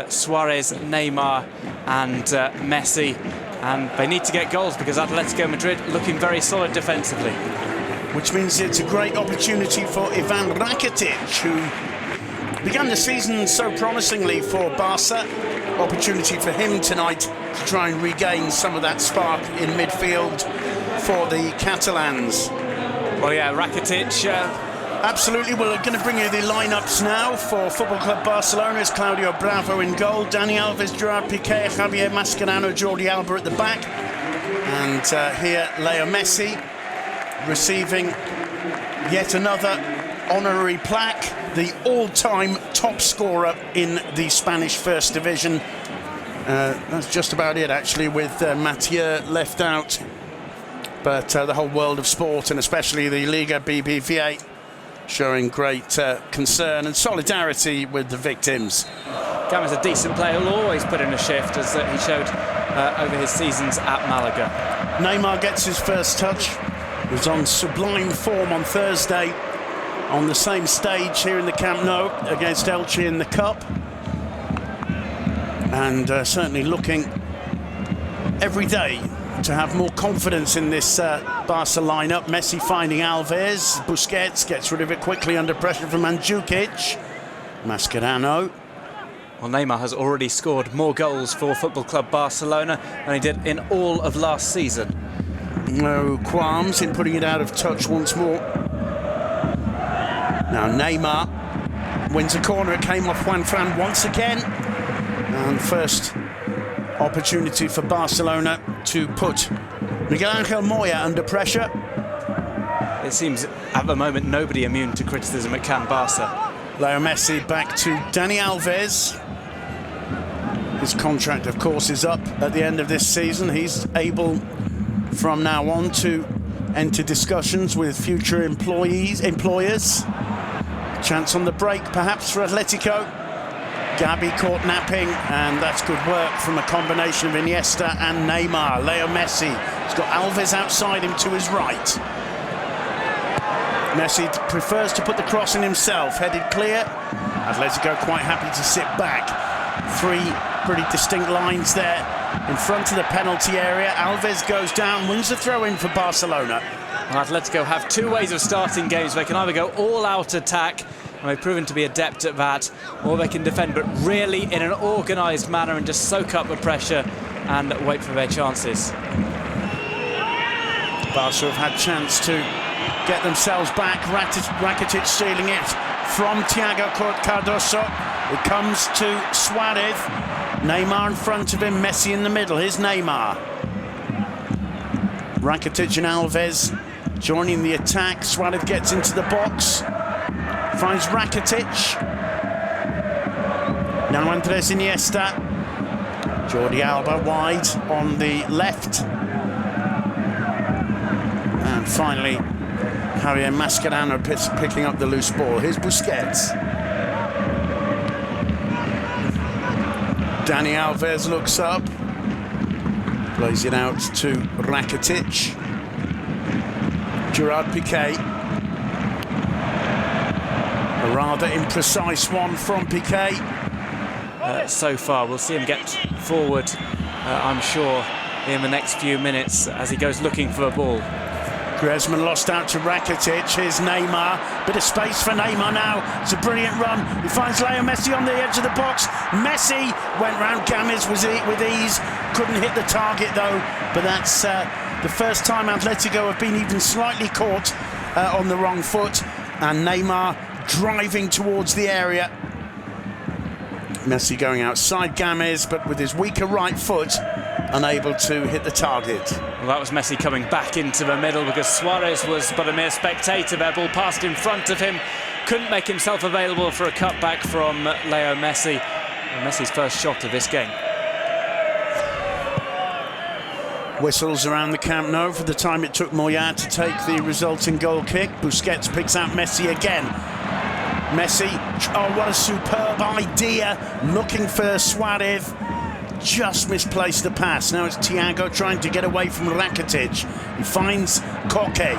Suarez, Neymar and Messi, and they need to get goals because Atletico Madrid looking very solid defensively. Which means it's a great opportunity for Ivan Rakitic, who began the season so promisingly for Barca. Opportunity for him tonight to try and regain some of that spark in midfield for the Catalans. Well, yeah, Rakitic... Absolutely. We're going to bring you the lineups now for Football Club Barcelona. It's Claudio Bravo in goal, Dani Alves, Gerard Piqué, Javier Mascherano, Jordi Alba at the back, and here Leo Messi receiving yet another honorary plaque, the all-time top scorer in the Spanish First Division. That's just about it, actually, with Mathieu left out. But the whole world of sport, and especially the Liga BBVA, showing great concern and solidarity with the victims. Cam is a decent player, will always put in a shift, as he showed over his seasons at Malaga. Neymar gets his first touch. He was on sublime form on Thursday on the same stage here in the Camp Nou against Elche in the Cup. And certainly looking every day to have more confidence in this Barca lineup. Messi finding Alves. Busquets gets rid of it quickly under pressure from Mandzukic. Mascherano. Well, Neymar has already scored more goals for Football Club Barcelona than he did in all of last season. No qualms in putting it out of touch once more. Now Neymar wins a corner. It came off Juanfran once again. And first opportunity for Barcelona to put Miguel Angel Moya under pressure. It seems at the moment nobody immune to criticism at Can Barca. Leo Messi back to Dani Alves. His contract, of course, is up at the end of this season. He's able from now on to enter discussions with future employers. Chance on the break perhaps for Atletico. Gabi caught napping, and that's good work from a combination of Iniesta and Neymar. Leo Messi has got Alves outside him to his right. Messi prefers to put the cross in himself, headed clear. Atletico quite happy to sit back. Three pretty distinct lines there in front of the penalty area. Alves goes down, wins the throw-in for Barcelona. Well, Atletico have two ways of starting games. They can either go all-out attack, and they've proven to be adept at that, or they can defend, but really in an organised manner and just soak up the pressure and wait for their chances. Barca have had chance to get themselves back. Rakitic stealing it from Thiago Cardoso. It comes to Suarez. Neymar in front of him, Messi in the middle. Here's Neymar. Rakitic and Alves joining the attack. Suarez gets into the box. Finds Rakitic. Now Andres Iniesta. Jordi Alba wide on the left. And finally, Javier Mascherano picking up the loose ball. Here's Busquets. Dani Alves looks up. Plays it out to Rakitic. Gerard Piqué. A rather imprecise one from Piqué. So far, we'll see him get forward, I'm sure, in the next few minutes as he goes looking for a ball. Griezmann lost out to Rakitic. Here's Neymar. Bit of space for Neymar now. It's a brilliant run. He finds Leo Messi on the edge of the box. Messi went round Games with ease. Couldn't hit the target though. But that's the first time Atletico have been even slightly caught on the wrong foot. And Neymar driving towards the area. Messi going outside Games, but with his weaker right foot, unable to hit the target. Well, that was Messi coming back into the middle because Suarez was but a mere spectator. Their ball passed in front of him. Couldn't make himself available for a cutback from Leo Messi. And Messi's first shot of this game. Whistles around the Camp Nou for the time it took Moya to take the resulting goal kick. Busquets picks out Messi again. Messi, oh, what a superb idea. Looking for Suarez. Just misplaced the pass. Now it's Thiago trying to get away from Rakitic. He finds Koke.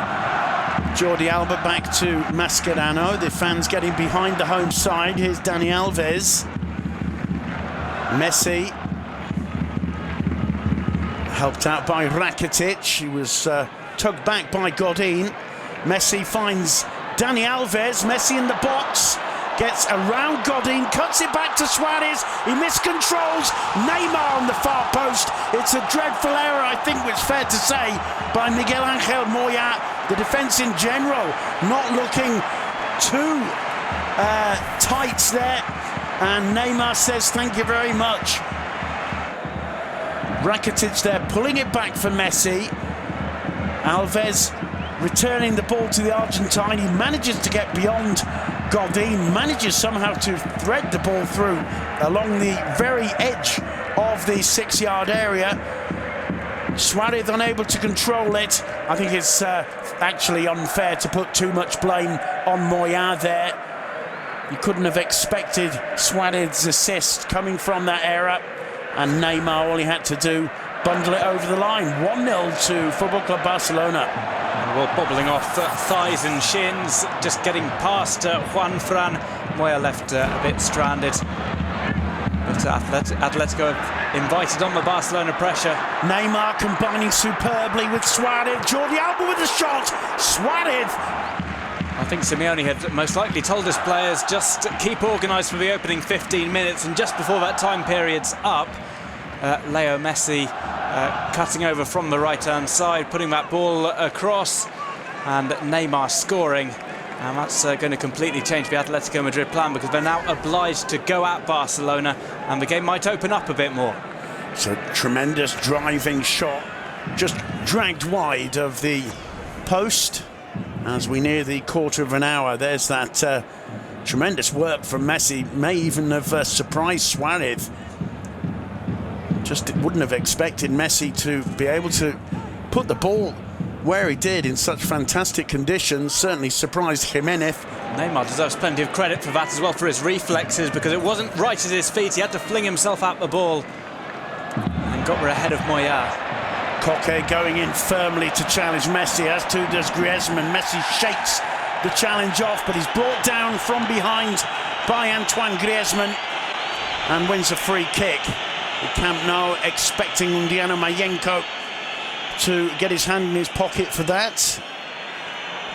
Jordi Alba back to Mascherano. The fans getting behind the home side. Here's Dani Alves. Messi, helped out by Rakitic. He was tugged back by Godin. Messi finds Dani Alves. Messi in the box, gets around Godin, cuts it back to Suarez. He miscontrols Neymar on the far post. It's a dreadful error, I think it's fair to say, by Miguel Angel Moya. The defence in general not looking too tight there. And Neymar says thank you very much. Rakitic there pulling it back for Messi. Alves returning the ball to the Argentine. He manages to get beyond Godin, manages somehow to thread the ball through along the very edge of the 6-yard area. Suarez unable to control it. I think it's actually unfair to put too much blame on Moya there. You couldn't have expected Suarez's assist coming from that error, and Neymar, all he had to do, bundle it over the line. 1-0 to Football Club Barcelona. Well, bobbling off thighs and shins, just getting past Juan Fran. Moya left a bit stranded. But Atletico have invited on the Barcelona pressure. Neymar combining superbly with Suarez. Jordi Alba with a shot. Suarez. I think Simeone had most likely told his players just keep organised for the opening 15 minutes, and just before that time period's up, Leo Messi cutting over from the right-hand side, putting that ball across, and Neymar scoring. And that's going to completely change the Atletico Madrid plan, because they're now obliged to go at Barcelona, and the game might open up a bit more. It's a tremendous driving shot, just dragged wide of the post. As we near the quarter of an hour, there's that tremendous work from Messi. May even have surprised Suarez. Just wouldn't have expected Messi to be able to put the ball where he did in such fantastic conditions. Certainly surprised Jimenez. Neymar deserves plenty of credit for that as well, for his reflexes, because it wasn't right at his feet. He had to fling himself at the ball and got ahead of Moya. Koke going in firmly to challenge Messi, as too does Griezmann. Messi shakes the challenge off, but he's brought down from behind by Antoine Griezmann and wins a free kick. The Camp Nou expecting Undiano Mayenko to get his hand in his pocket for that,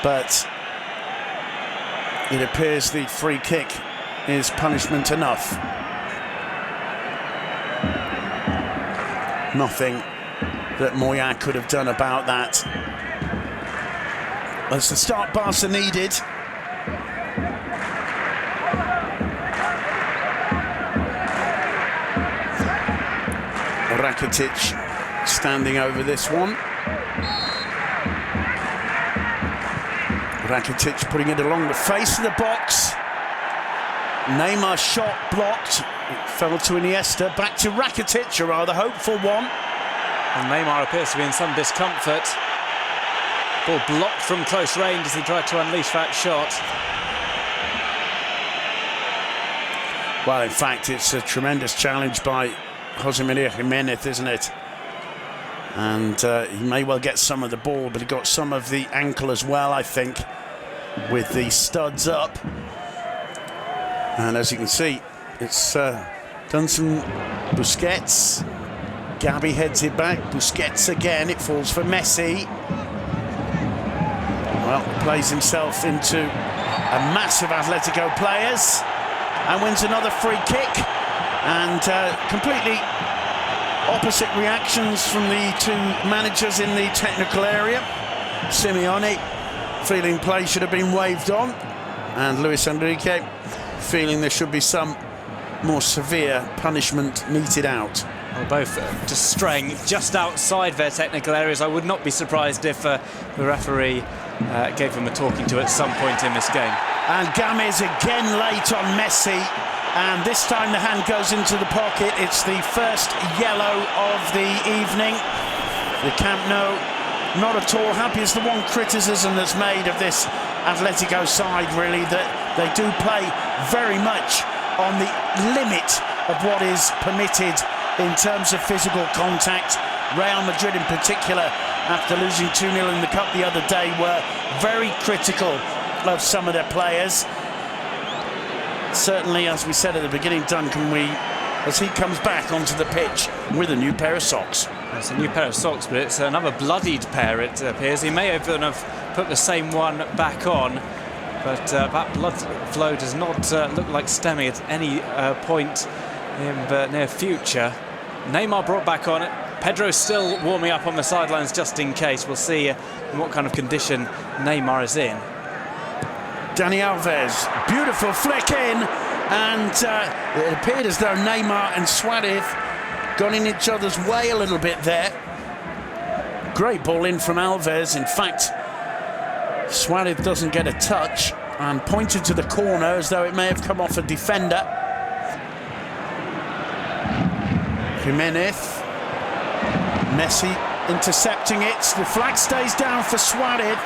but it appears the free kick is punishment enough. Nothing that Moya could have done about that. That's the start Barca needed. Rakitic standing over this one. Rakitic putting it along the face of the box. Neymar's shot blocked. It fell to Iniesta. Back to Rakitic, a rather hopeful one. And Neymar appears to be in some discomfort. Ball blocked from close range as he tried to unleash that shot. Well, in fact, it's a tremendous challenge by Jose Maria Jimenez, isn't it? And he may well get some of the ball, but he got some of the ankle as well, I think, with the studs up. And as you can see, it's done some Busquets. Gabi heads it back. Busquets again. It falls for Messi. Well, plays himself into a mass of Atletico players and wins another free kick. And completely opposite reactions from the two managers in the technical area. Simeone feeling play should have been waved on, and Luis Enrique feeling there should be some more severe punishment meted out. Well, both just straying just outside their technical areas. I would not be surprised if the referee gave them a talking to at some point in this game. And Games again late on Messi, and this time the hand goes into the pocket. It's the first yellow of the evening. The Camp Nou not at all happy. It's the one criticism that's made of this Atletico side, really, that they do play very much on the limit of what is permitted in terms of physical contact. Real Madrid in particular, after losing 2-0 in the Cup the other day, were very critical of some of their players. Certainly, as we said at the beginning, Duncan, we as he comes back onto the pitch with a new pair of socks. It's a new pair of socks, but it's another bloodied pair, it appears. He may even have put the same one back on, but that blood flow does not look like stemming at any point in the near future. Neymar brought back on it. Pedro's still warming up on the sidelines just in case. We'll see in what kind of condition Neymar is in. Dani Alves, beautiful flick in, and it appeared as though Neymar and Suarez got in each other's way a little bit there. Great ball in from Alves. In fact, Suarez doesn't get a touch and pointed to the corner as though it may have come off a defender. Jimenez, Messi intercepting it. The flag stays down for Suarez.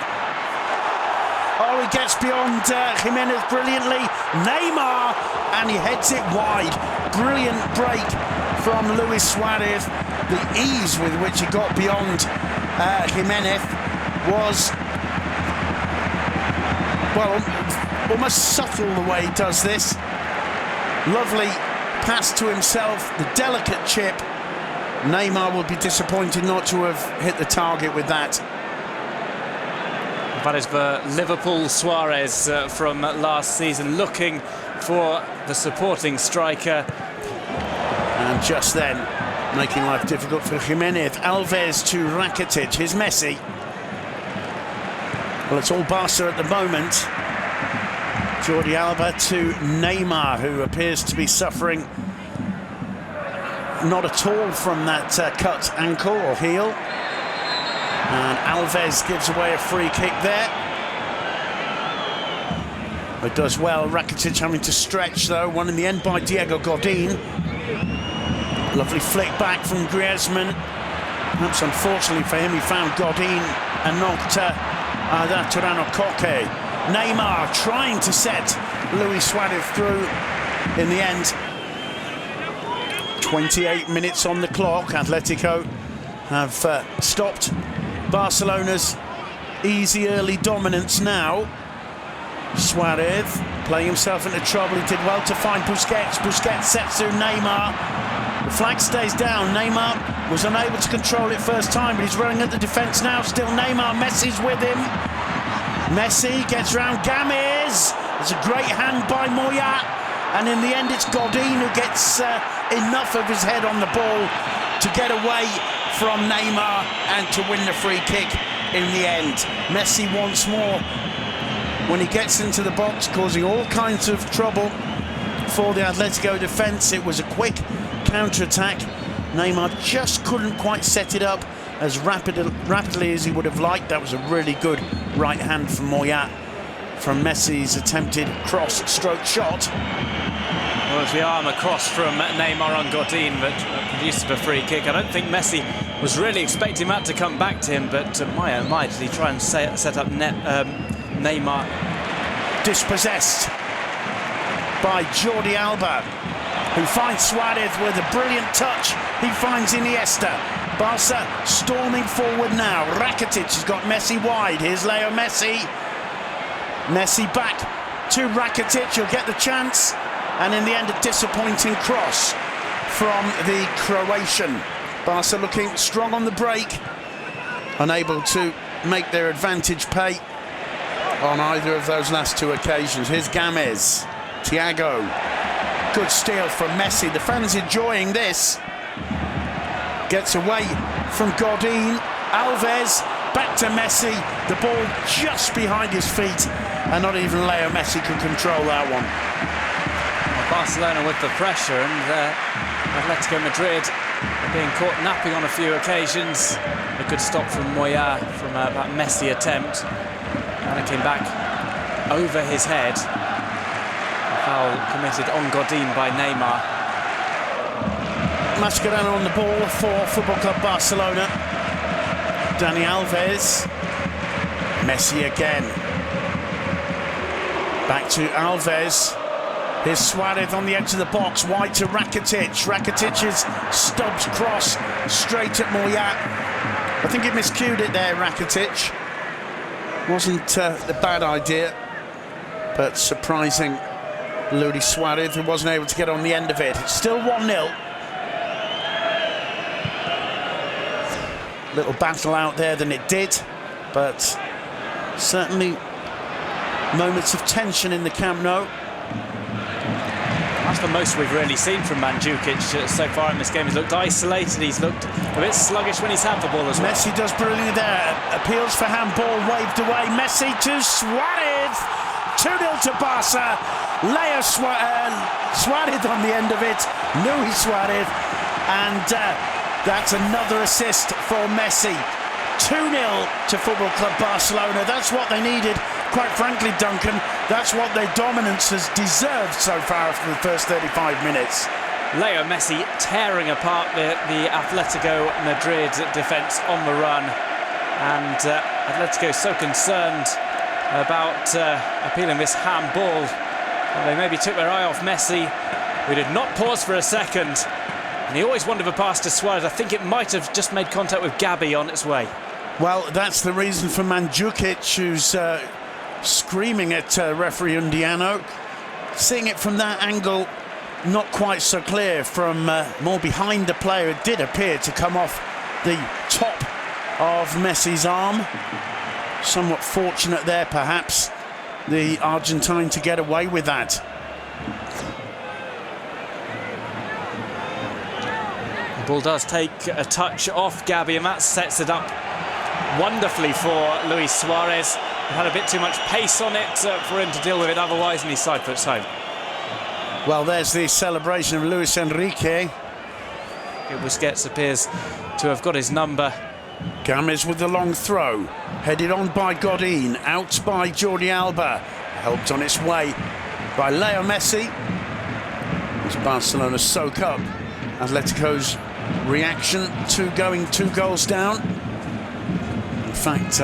Oh, he gets beyond Jimenez brilliantly. Neymar, and he heads it wide. Brilliant break from Luis Suarez. The ease with which he got beyond Jimenez was, well, almost subtle the way he does this. Lovely pass to himself, the delicate chip. Neymar will be disappointed not to have hit the target with that. That is the Liverpool Suarez from last season, looking for the supporting striker. And just then, making life difficult for Jimenez. Alves to Rakitic. Here's Messi. Well, it's all Barca at the moment. Jordi Alba to Neymar, who appears to be suffering not at all from that cut ankle or heel. And Alves gives away a free kick there. It does well. Rakitic having to stretch, though. Won in the end by Diego Godin. Lovely flick back from Griezmann. Perhaps unfortunately for him, he found Godin and not Turano Koke. Neymar trying to set Luis Suarez through in the end. 28 minutes on the clock. Atletico have stopped Barcelona's easy early dominance now. Suarez playing himself into trouble. He did well to find Busquets. Busquets sets through Neymar. The flag stays down. Neymar was unable to control it first time, but he's running at the defence now. Still Neymar. Messi's with him. Messi gets round Games. There's a great hand by Moya. And in the end, it's Godin who gets enough of his head on the ball to get away from Neymar and to win the free kick in the end. Messi once more, when he gets into the box, causing all kinds of trouble for the Atletico defence. It was a quick counter-attack. Neymar just couldn't quite set it up as rapidly as he would have liked. That was a really good right hand from Moya from Messi's attempted cross-stroke shot. Well, it was the arm across from Neymar on Godin that produced the free kick. I don't think Messi was really expecting that to come back to him, but my oh my, did he try and set up Neymar. Dispossessed by Jordi Alba, who finds Suarez with a brilliant touch. He finds Iniesta. Barca storming forward now. Rakitic has got Messi wide. Here's Leo Messi. Messi back to Rakitic. He'll get the chance. And in the end, a disappointing cross from the Croatian. Barca looking strong on the break. Unable to make their advantage pay on either of those last two occasions. Here's Games. Thiago. Good steal from Messi. The fans enjoying this. Gets away from Godin. Alves back to Messi. The ball just behind his feet. And not even Leo Messi can control that one. Barcelona with the pressure, and Atletico Madrid being caught napping on a few occasions. A good stop from Moya from that Messi attempt, and it came back over his head. A foul committed on Godin by Neymar. Mascherano on the ball for Football Club Barcelona. Dani Alves. Messi again. Back to Alves. Here's Suarez on the edge of the box, wide to Rakitic. Rakitic's stubbs cross straight at Moya. I think he miscued it there, Rakitic. Wasn't a bad idea, but surprising Luis Suarez, who wasn't able to get on the end of it. It's still 1-0. Little battle out there than it did, but certainly moments of tension in the Camp Nou. That's the most we've really seen from Mandzukic so far in this game. He's looked isolated, he's looked a bit sluggish when he's had the ball as well. Messi does brilliantly there. Appeals for handball, waved away. Messi to Suarez. 2-0 to Barca. Leo Suarez on the end of it. Luis Suarez. And that's another assist for Messi. 2-0 to Football Club Barcelona. That's what they needed. Quite frankly, Duncan, that's what their dominance has deserved so far after the first 35 minutes. Leo Messi tearing apart the Atletico Madrid defence on the run. And Atletico so concerned about appealing this handball. Well, they maybe took their eye off Messi, who did not pause for a second. And he always wanted a pass to Suarez. I think it might have just made contact with Gabi on its way. Well, that's the reason for Mandzukic, who's screaming at referee Undiano. Seeing it from that angle, not quite so clear. From more behind the player, it did appear to come off the top of Messi's arm. Somewhat fortunate there, perhaps, the Argentine to get away with that. The ball does take a touch off Gabi, and that sets it up wonderfully for Luis Suarez. He had a bit too much pace on it for him to deal with it otherwise, and his side foot's home. Well, there's the celebration of Luis Enrique. Busquets appears to have got his number. Games with the long throw, headed on by Godin, out by Jordi Alba, helped on its way by Leo Messi. As Barcelona soak up Atletico's reaction to going 2 goals down. In fact,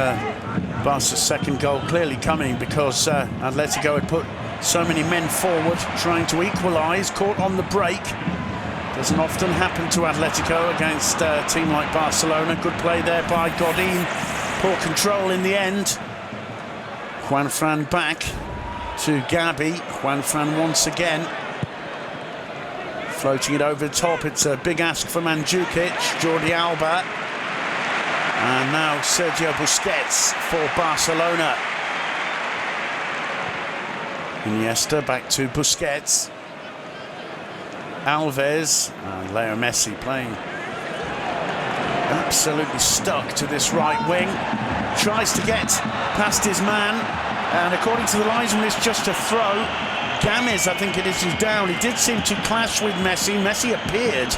Barca's second goal clearly coming because Atletico had put so many men forward trying to equalise, caught on the break. Doesn't often happen to Atletico against a team like Barcelona. Good play there by Godin. Poor control in the end. Juanfran back to Gabi. Juanfran once again. Floating it over the top. It's a big ask for Mandzukic. Jordi Alba. And now Sergio Busquets for Barcelona. Iniesta back to Busquets. Alves and Leo Messi playing absolutely stuck to this right wing. Tries to get past his man, and according to the linesman, it's just a throw. Games, I think it is, who's down. He did seem to clash with Messi. Messi appeared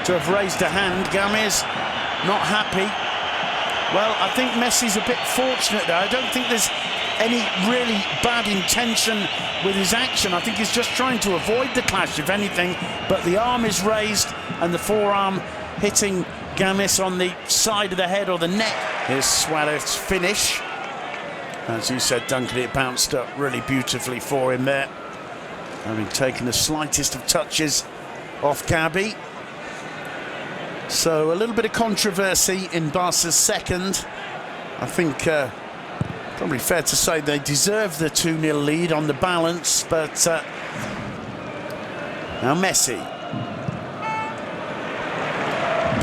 to have raised a hand. Games not happy. Well, I think Messi's a bit fortunate there. I don't think there's any really bad intention with his action. I think he's just trying to avoid the clash, if anything, but the arm is raised and the forearm hitting Games on the side of the head or the neck. Here's Suarez's finish. As you said, Duncan, it bounced up really beautifully for him there, having taken the slightest of touches off Gabi. So a little bit of controversy in Barca's second. I think probably fair to say they deserve the 2-0 lead on the balance, but now Messi.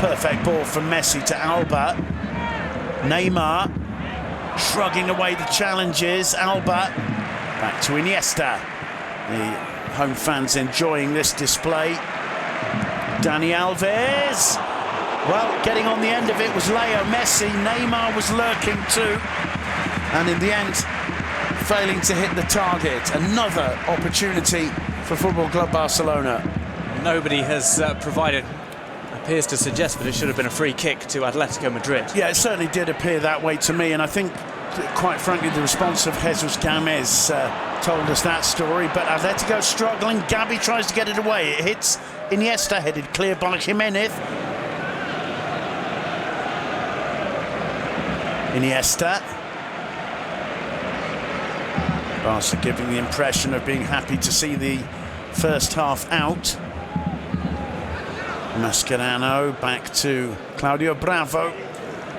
Perfect ball from Messi to Alba. Neymar shrugging away the challenges. Alba back to Iniesta. The home fans enjoying this display. Dani Alves. Well, getting on the end of it was Leo Messi. Neymar was lurking too. And in the end, failing to hit the target. Another opportunity for Football Club Barcelona. Nobody has provided, appears to suggest that it should have been a free kick to Atletico Madrid. Yeah, it certainly did appear that way to me, and I think, quite frankly, the response of Jesus Games told us that story. But Atletico struggling. Gabi tries to get it away. It hits Iniesta, headed clear by Jimenez. Iniesta. Barca giving the impression of being happy to see the first half out. Mascherano back to Claudio Bravo.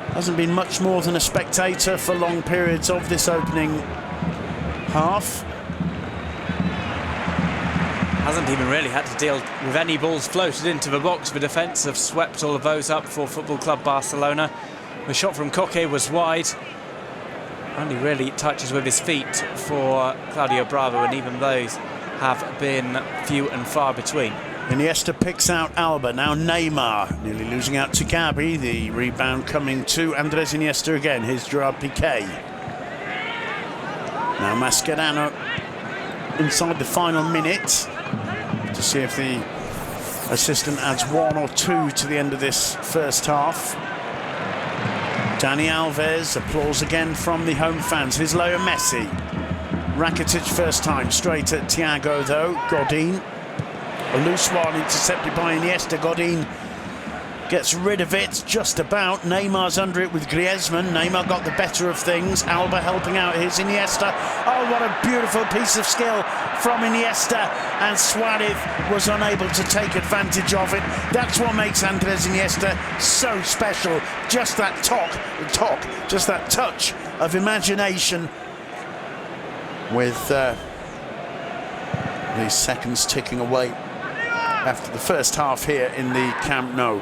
Hasn't been much more than a spectator for long periods of this opening half. Hasn't even really had to deal with any balls floated into the box. The defence have swept all of those up for Football Club Barcelona. The shot from Koke was wide. Only really touches with his feet for Claudio Bravo, and even those have been few and far between. Iniesta picks out Alba, now Neymar, nearly losing out to Gabi. The rebound coming to Andres Iniesta again, here's Gerard Piqué. Now Mascherano inside the final minute to see if the assistant adds 1 or 2 to the end of this first half. Dani Alves, applause again from the home fans. Here's Leo Messi. Rakitic first time, straight at Thiago though. Godin, a loose one intercepted by Iniesta. Godin gets rid of it, just about. Neymar's under it with Griezmann. Neymar got the better of things. Alba helping out. Here's Iniesta. Oh, what a beautiful piece of skill from Iniesta. And Suarez was unable to take advantage of it. That's what makes Andres Iniesta so special. Just that just that touch of imagination. With these seconds ticking away after the first half here in the Camp Nou.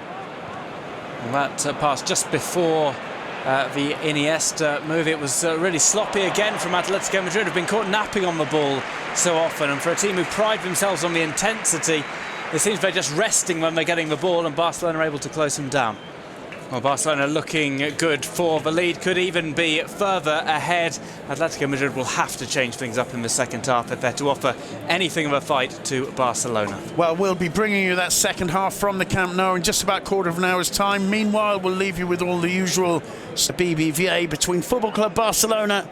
That pass just before the Iniesta move, it was really sloppy again from Atletico Madrid. Have been caught napping on the ball so often, and for a team who pride themselves on the intensity, it seems they're just resting when they're getting the ball, and Barcelona are able to close them down. Well, Barcelona looking good for the lead, could even be further ahead. Atletico Madrid will have to change things up in the second half if they're to offer anything of a fight to Barcelona. Well, we'll be bringing you that second half from the Camp Nou in just about a quarter of an hour's time. Meanwhile, we'll leave you with all the usual BBVA between Football Club Barcelona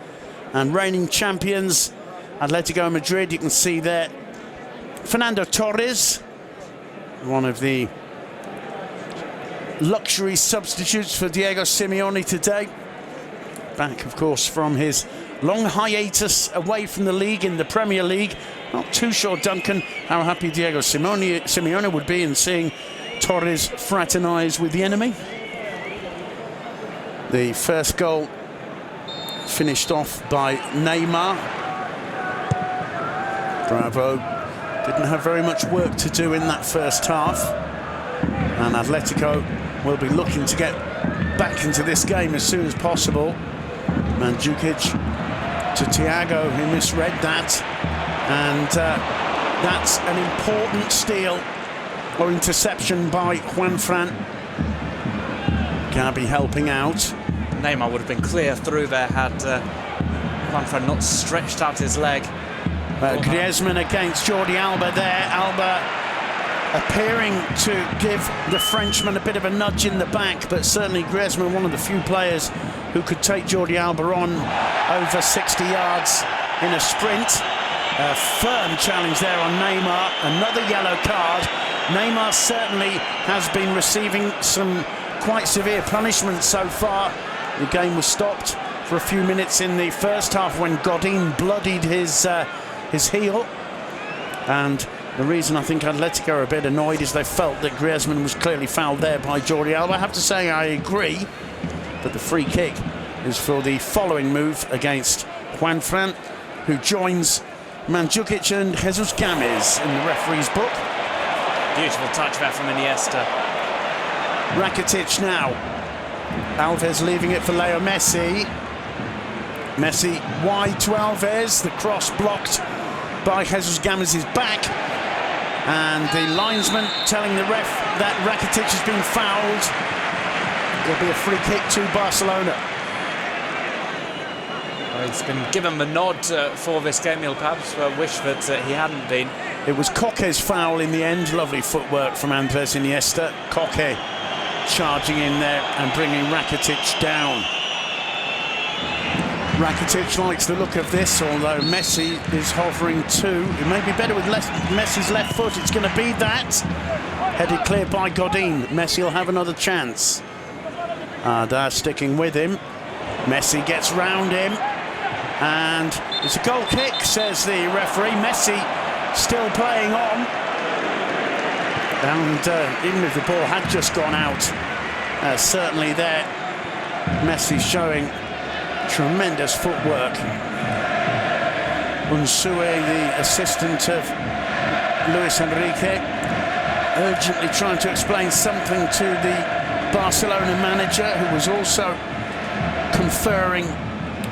and reigning champions Atletico Madrid. You can see there Fernando Torres, one of the luxury substitutes for Diego Simeone today. Back, of course, from his long hiatus away from the league in the Premier League. Not too sure, Duncan, how happy Diego Simeone would be in seeing Torres fraternise with the enemy. The first goal finished off by Neymar. Bravo didn't have very much work to do in that first half. And Atletico will be looking to get back into this game as soon as possible. Mandzukic to Thiago, who misread that. And that's an important steal or interception by Juanfran. Gabi helping out. Neymar would have been clear through there had Juanfran not stretched out his leg. Griezmann against Jordi Alba there. Alba appearing to give the Frenchman a bit of a nudge in the back, but certainly Griezmann, one of the few players who could take Jordi Alba on over 60 yards in a sprint. A firm challenge there on Neymar, another yellow card. Neymar certainly has been receiving some quite severe punishment so far. The game was stopped for a few minutes in the first half when Godin bloodied his heel, and the reason I think Atletico are a bit annoyed is they felt that Griezmann was clearly fouled there by Jordi Alba. I have to say I agree, but the free kick is for the following move against Juanfran, who joins Mandzukic and Jesus Gomez in the referee's book. Beautiful touch there from Iniesta. Rakitic now. Alves leaving it for Leo Messi. Messi wide to Alves. The cross blocked by Jesus Gomez's back. And the linesman telling the ref that Rakitic has been fouled. There'll be a free kick to Barcelona. Well, he's been given the nod for this game. He'll perhaps wish that he hadn't been. It was Koke's foul in the end. Lovely footwork from Andres Iniesta. Koke charging in there and bringing Rakitic down. Rakitic likes the look of this, although Messi is hovering too. It may be better with Messi's left foot. It's going to be that. Headed clear by Godin. Messi will have another chance. They're sticking with him. Messi gets round him. And it's a goal kick, says the referee. Messi still playing on. And even if the ball had just gone out, certainly there, Messi showing tremendous footwork. Ensues, the assistant of Luis Enrique, urgently trying to explain something to the Barcelona manager, who was also conferring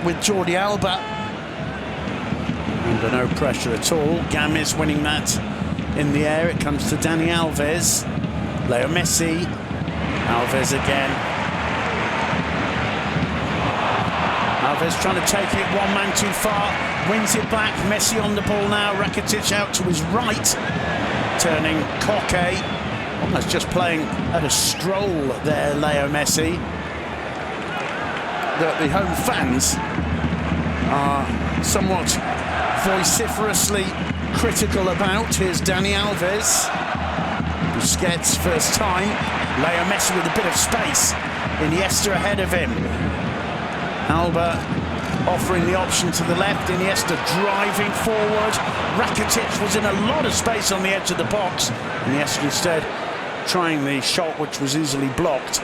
with Jordi Alba. Under no pressure at all. Games winning that in the air. It comes to Dani Alves. Leo Messi. Alves again. Alves trying to take it, one man too far, wins it back. Messi on the ball now. Rakitic out to his right, turning cocky, almost just playing at a stroll there, Leo Messi. The home fans are somewhat vociferously critical about. Here's Dani Alves. Busquets first time. Leo Messi with a bit of space. Iniesta ahead of him. Alba offering the option to the left. Iniesta driving forward. Rakitic was in a lot of space on the edge of the box. Iniesta instead trying the shot, which was easily blocked.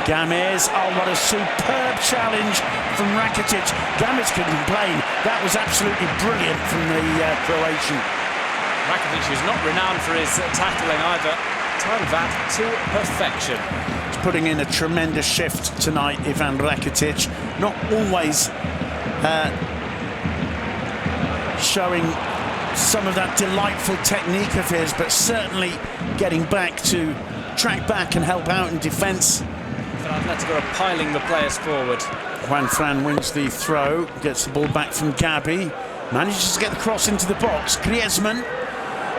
Games, oh, what a superb challenge from Rakitic. Games can complain. That was absolutely brilliant from the Croatian. Rakitic is not renowned for his tackling either. Timed that to perfection. He's putting in a tremendous shift tonight, Ivan Rakitic. Not always showing some of that delightful technique of his, but certainly getting back to track back and help out in defence. Atletico are piling the players forward. Juan Fran wins the throw, gets the ball back from Gabi, manages to get the cross into the box. Griezmann,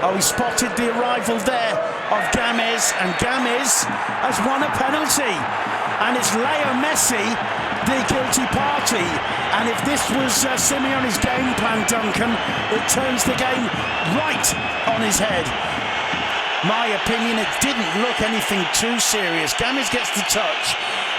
oh, he spotted the arrival there of Games, and Games has won a penalty. And it's Leo Messi, the guilty party. And if this was Simeone's game plan, Duncan, it turns the game right on his head. My opinion, it didn't look anything too serious. Games gets the touch.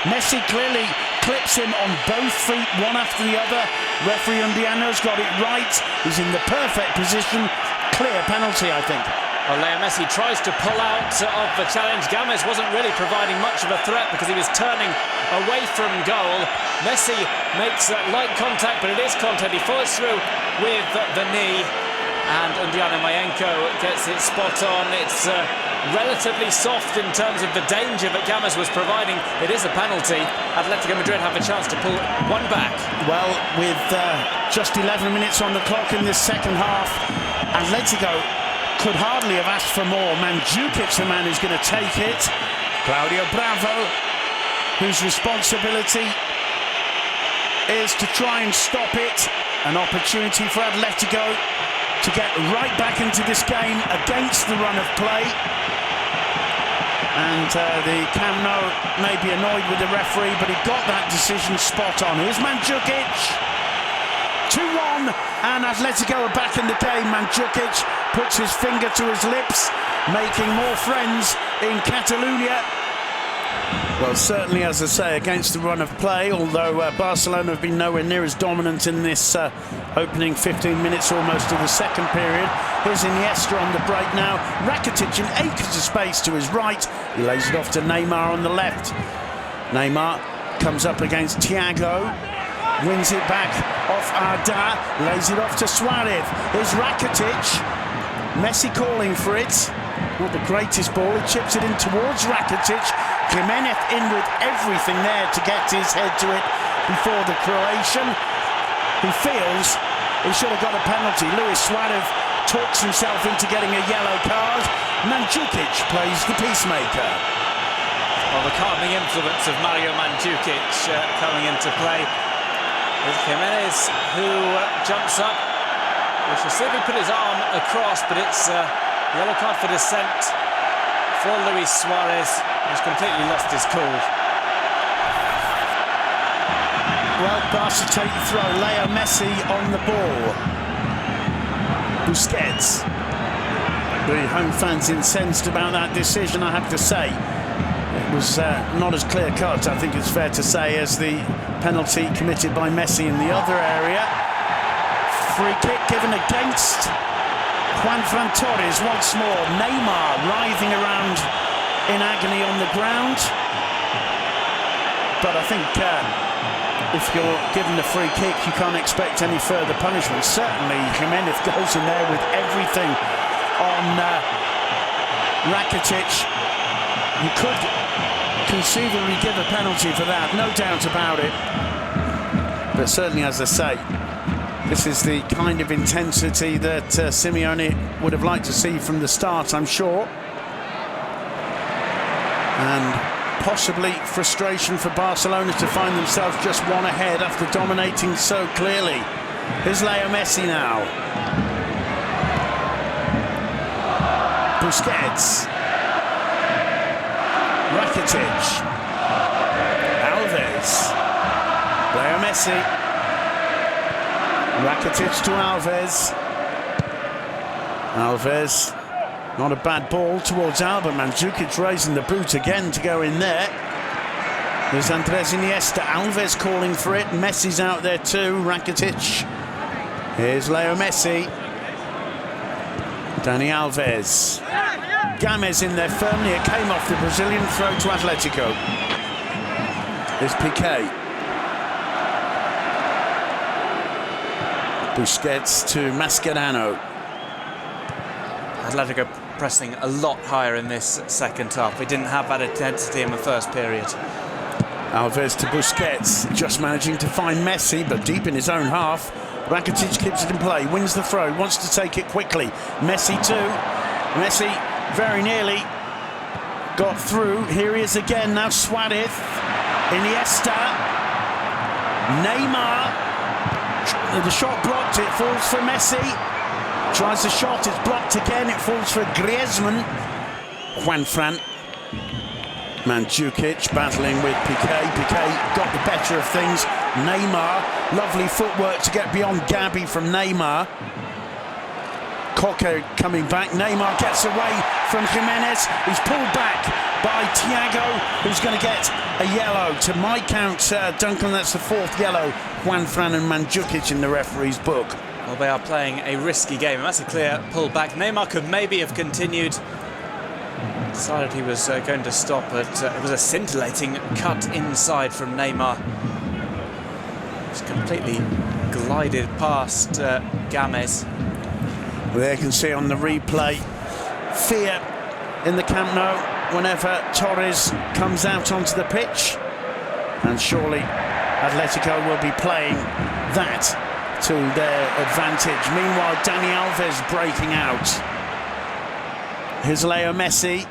Messi clearly clips him on both feet, one after the other. Referee Undiano's got it right. He's in the perfect position. Clear penalty, I think. Well, Leo Messi tries to pull out of the challenge. Games wasn't really providing much of a threat because he was turning away from goal. Messi makes light contact, but it is contact. He follows through with the knee. And Undiano Mayenko gets it spot on. It's relatively soft in terms of the danger that Games was providing. It is a penalty. Atletico Madrid have a chance to pull one back. Well, with just 11 minutes on the clock in this second half, Atletico could hardly have asked for more. Mandzukic, the man who's going to take it. Claudio Bravo, whose responsibility is to try and stop it. An opportunity for Atletico to get right back into this game against the run of play. And the Camp Nou may be annoyed with the referee, but he got that decision spot on. Here's Mandzukic. 2-1, and Atletico are back in the game. Mandzukic puts his finger to his lips, making more friends in Catalonia. Well, certainly, as I say, against the run of play, although Barcelona have been nowhere near as dominant in this opening 15 minutes almost of the second period. Here's Iniesta on the break now. Rakitic in acres of space to his right. He lays it off to Neymar on the left. Neymar comes up against Thiago. Wins it back off Arda. Lays it off to Suarez. Here's Rakitic. Messi calling for it. Not the greatest ball. He chips it in towards Rakitic. Jimenez in with everything there to get his head to it before the Croatian, who feels he should have got a penalty. Luis Suarez talks himself into getting a yellow card. Mandzukic plays the peacemaker. Well, the calming influence of Mario Mandzukic coming into play. With Jimenez, who jumps up. We shall see if he put his arm across, but it's a yellow card for dissent for Luis Suarez, who's completely lost his cool. Well, Barca take the throw. Leo Messi on the ball. Busquets. The home fans incensed about that decision, I have to say. It was not as clear-cut, I think it's fair to say, as the penalty committed by Messi in the other area. Free kick given against Juan Fran Torres once more. Neymar writhing around in agony on the ground. But I think if you're given the free kick, you can't expect any further punishment. Certainly, Jimenez goes in there with everything on Rakitic. You could conceivably give a penalty for that, no doubt about it. But certainly, as I say, this is the kind of intensity that Simeone would have liked to see from the start, I'm sure. And possibly frustration for Barcelona to find themselves just one ahead after dominating so clearly. Here's Leo Messi now. Busquets. Rakitic. Alves. Leo Messi. Rakitic to Alves. Alves. Not a bad ball towards Alba. Mandzukic raising the boot again to go in there. There's Andres Iniesta. Alves calling for it. Messi's out there too. Rakitic. Here's Leo Messi. Dani Alves. Games in there firmly. It came off the Brazilian throw to Atletico. There's Piqué. Busquets to Mascherano. Atletico pressing a lot higher in this second half. We didn't have that intensity in the first period. Alves to Busquets, just managing to find Messi, but deep in his own half. Rakitic keeps it in play, wins the throw, wants to take it quickly. Messi too. Messi very nearly got through. Here he is again, now Suarez. Iniesta. Neymar. The shot blocked, it falls for Messi. Tries the shot, it's blocked again, it falls for Griezmann. Juanfran. Mandzukic battling with Piqué. Piqué got the better of things. Neymar, lovely footwork to get beyond Gabi from Neymar. Koke coming back. Neymar gets away from Jimenez, who's pulled back by Thiago, who's going to get a yellow. To my count, Duncan, that's the fourth yellow. Juanfran and Mandzukic in the referee's book. Well, they are playing a risky game, and that's a clear pullback. Neymar could maybe have continued. Decided he was going to stop, but it was a scintillating cut inside from Neymar. Just completely glided past Games. Well, there you can see on the replay, fear in the Camp Nou whenever Torres comes out onto the pitch. And surely Atletico will be playing that to their advantage. Meanwhile, Dani Alves breaking out. Here's Leo Messi.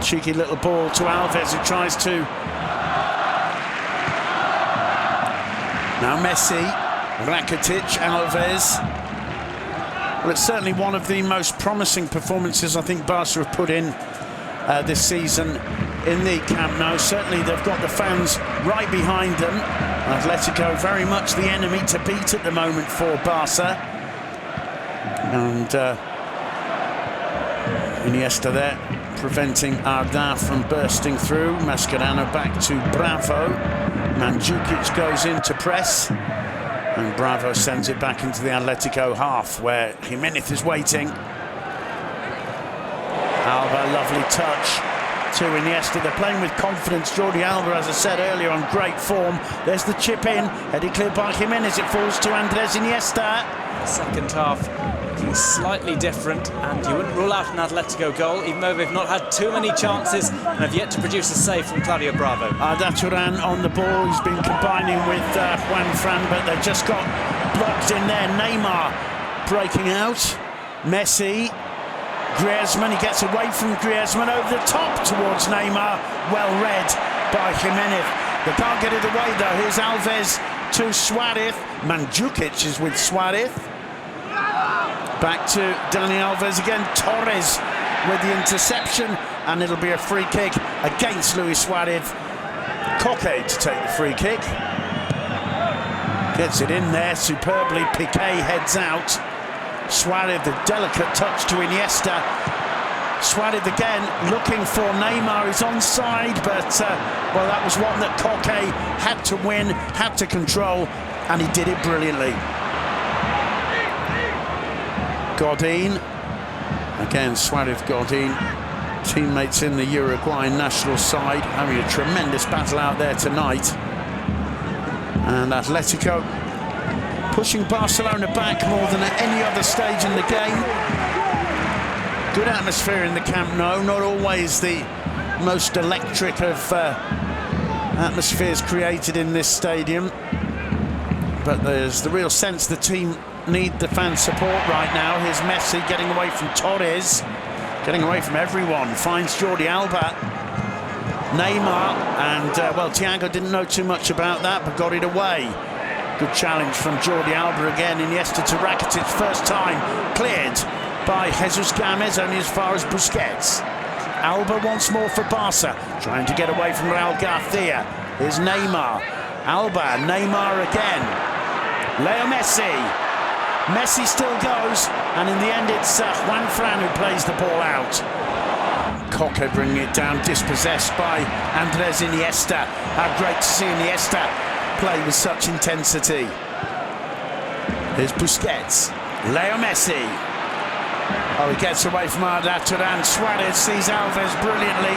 Cheeky little ball to Alves, who tries to. Now Messi, Rakitic, Alves. Well, it's certainly one of the most promising performances I think Barca have put in this season in the Camp Nou. Certainly they've got the fans right behind them. Atletico very much the enemy to beat at the moment for Barca. And Iniesta there, preventing Arda from bursting through. Mascherano back to Bravo. Mandzukic goes in to press. And Bravo sends it back into the Atletico half, where Jimenez is waiting. Alba, lovely touch to Iniesta. They're playing with confidence. Jordi Alba, as I said earlier, on great form. There's the chip in, headed clear by Jimenez. It falls to Andres Iniesta. The second half looking slightly different, and you wouldn't rule out an Atletico goal, even though they've not had too many chances and have yet to produce a save from Claudio Bravo. Arda Turan on the ball. He's been combining with Juanfran, but they've just got blocked in there. Neymar breaking out. Messi. Griezmann, he gets away from Griezmann over the top towards Neymar. Well read by Jimenez. They can't get it away though. Here's Alves to Suarez. Mandzukic is with Suarez. Back to Dani Alves again. Torres with the interception, and it'll be a free kick against Luis Suarez. Koke to take the free kick. Gets it in there superbly. Piqué heads out. Suarez, the delicate touch to Iniesta. Suarez again looking for Neymar. He's onside, but well, that was one that Koke had to win, had to control, and he did it brilliantly. Godin again. Suarez, Godin teammates in the Uruguayan national side, having a tremendous battle out there tonight. And Atletico pushing Barcelona back more than at any other stage in the game. Good atmosphere in the Camp Nou, not always the most electric of atmospheres created in this stadium, but there's the real sense the team need the fan support right now. Here's Messi getting away from Torres, getting away from everyone, finds Jordi Alba, Neymar, and well, Thiago didn't know too much about that, but got it away. Good challenge from Jordi Alba again. Iniesta to Rakitic, first time cleared by Jesus Gomez, only as far as Busquets. Alba once more for Barca, trying to get away from Raul Garcia. Here's Neymar. Alba, Neymar again. Leo Messi. Messi still goes, and in the end it's Juanfran who plays the ball out. Coque bringing it down, dispossessed by Andres Iniesta. How great to see Iniesta play with such intensity. Here's Busquets. Leo Messi. Oh, he gets away from Arda Turan. Suarez sees Alves brilliantly.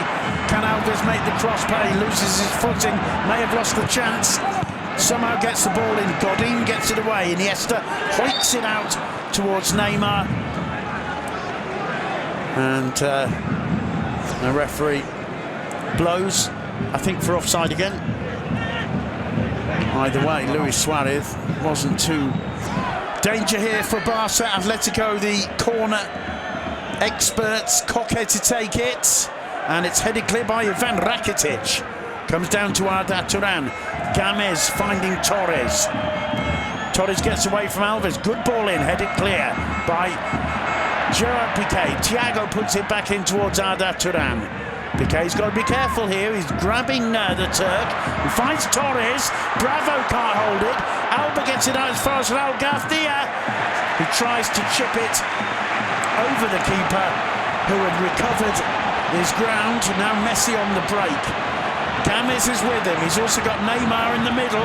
Can Alves make the cross play? Loses his footing. May have lost the chance. Somehow gets the ball in. Godin gets it away. Iniesta hoiks it out towards Neymar. And the referee blows, I think, for offside again. Either way, Luis Suarez wasn't too... Danger here for Barca. Atletico, the corner experts. Coque to take it. And it's headed clear by Ivan Rakitic. Comes down to Arda Turan. Gomez finding Torres. Torres gets away from Alves. Good ball in, headed clear by Gerard Piqué. Thiago puts it back in towards Arda Turan. Piqué's got to be careful here. He's grabbing the Turk. He finds Torres. Bravo can't hold it. Alba gets it out as far as Raul Garcia, who tries to chip it over the keeper, who had recovered his ground. Now Messi on the break. Gomez is with him. He's also got Neymar in the middle.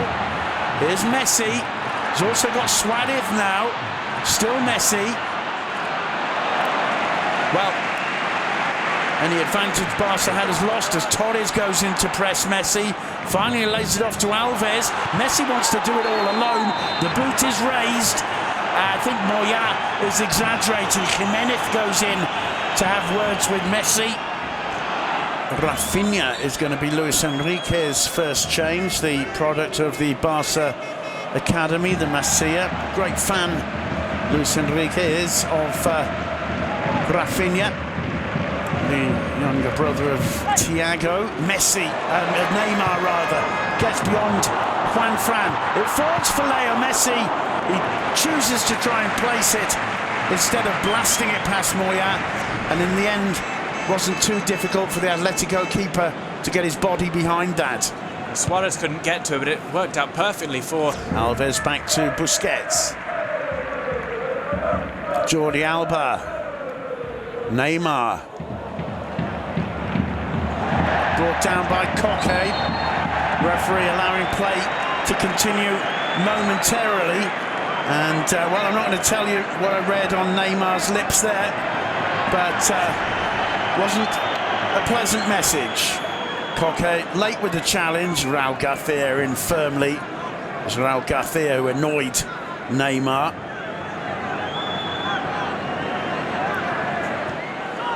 Here's Messi. He's also got Suarez now. Still Messi. Well, any advantage Barca had is lost as Torres goes in to press Messi. Finally lays it off to Alves. Messi wants to do it all alone. The boot is raised. I think Moya is exaggerating. Jimenez goes in to have words with Messi. Rafinha is going to be Luis Enrique's first change, the product of the Barca Academy, the Masia. Great fan, Luis Enrique is, of Rafinha, the younger brother of Thiago. Messi, Neymar rather, gets beyond Juanfran. It falls for Leo Messi. He chooses to try and place it instead of blasting it past Moya, and in the end wasn't too difficult for the Atletico keeper to get his body behind that. Suarez couldn't get to it, but it worked out perfectly for Alves. Back to Busquets. Jordi Alba. Neymar. Brought down by Coque. Referee allowing play to continue momentarily. And, well, I'm not going to tell you what I read on Neymar's lips there, but wasn't a pleasant message. Coque late with the challenge. Raul Garcia in firmly. It was Raul Garcia who annoyed Neymar.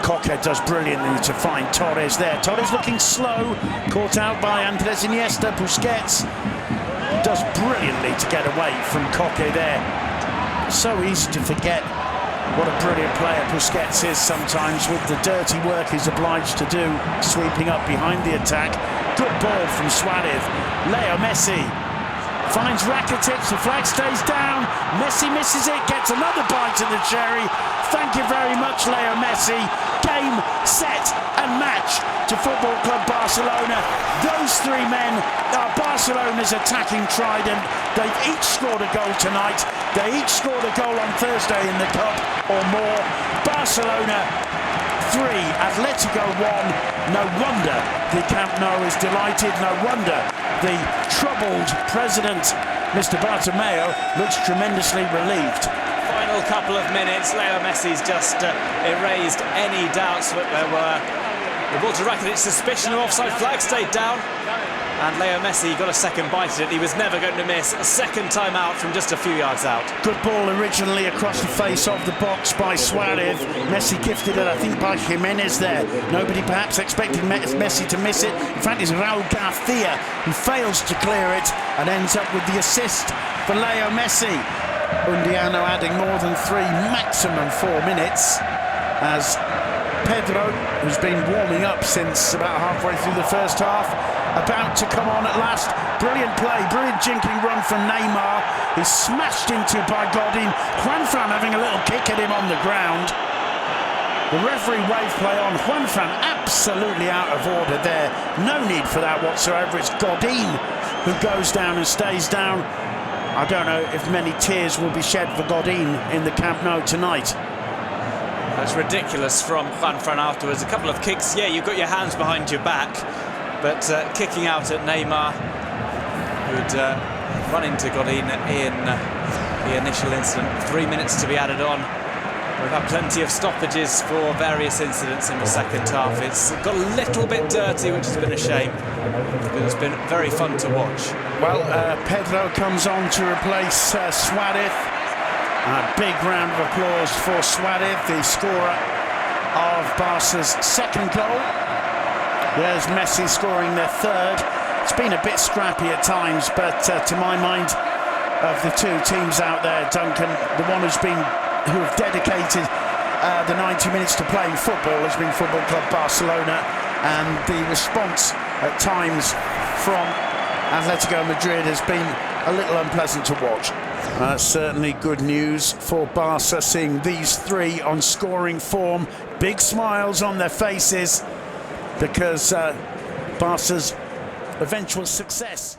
Coque does brilliantly to find Torres there. Torres looking slow, caught out by Andres Iniesta. Busquets does brilliantly to get away from Coque there. So easy to forget what a brilliant player Busquets is sometimes, with the dirty work he's obliged to do, sweeping up behind the attack. Good ball from Suarez. Leo Messi finds Rakitic, the flag stays down. Messi misses it, gets another bite of the cherry. Thank you very much, Leo Messi. Game, set and match to Football Club Barcelona. Those three men are Barcelona's attacking trident. They've each scored a goal tonight. They each scored a goal on Thursday in the Cup or more. Barcelona 3, Atletico 1. No wonder the Camp Nou is delighted. No wonder the troubled president, Mr. Bartomeu, looks tremendously relieved. Final couple of minutes, Leo Messi's just erased any doubts that there were The ball to Rakitic, suspicion of offside flag stayed down. And Leo Messi got a second bite at it. He was never going to miss a second time out from just a few yards out. Good ball originally across the face of the box by Suarez. Messi gifted it, I think, by Jimenez there. Nobody perhaps expected Messi to miss it. In fact, it's Raul Garcia who fails to clear it and ends up with the assist for Leo Messi. Undiano adding more than 3, maximum 4 minutes, as Pedro, who's been warming up since about halfway through the first half, about to come on at last. Brilliant play, brilliant jinking run from Neymar. He's smashed into by Godin. Juanfran having a little kick at him on the ground. The referee wave play on Juanfran, absolutely out of order there. No need for that whatsoever. It's Godin who goes down and stays down. I don't know if many tears will be shed for Godin in the Camp Nou tonight. That's ridiculous from Juanfran afterwards. A couple of kicks, yeah, you've got your hands behind your back, but kicking out at Neymar, who'd run into Godin in the initial incident. 3 minutes to be added on. We've had plenty of stoppages for various incidents in the second half. It's got a little bit dirty, which has been a shame, but it's been very fun to watch. Well, Pedro comes on to replace Suarez. A big round of applause for Suarez, the scorer of Barca's second goal. There's Messi scoring their third. It's been a bit scrappy at times, but to my mind, of the two teams out there, Duncan, the one who have dedicated the 90 minutes to playing football has been Football Club Barcelona, and the response at times from Atletico Madrid has been a little unpleasant to watch. Certainly good news for Barca, seeing these three on scoring form. Big smiles on their faces, because Barca's eventual success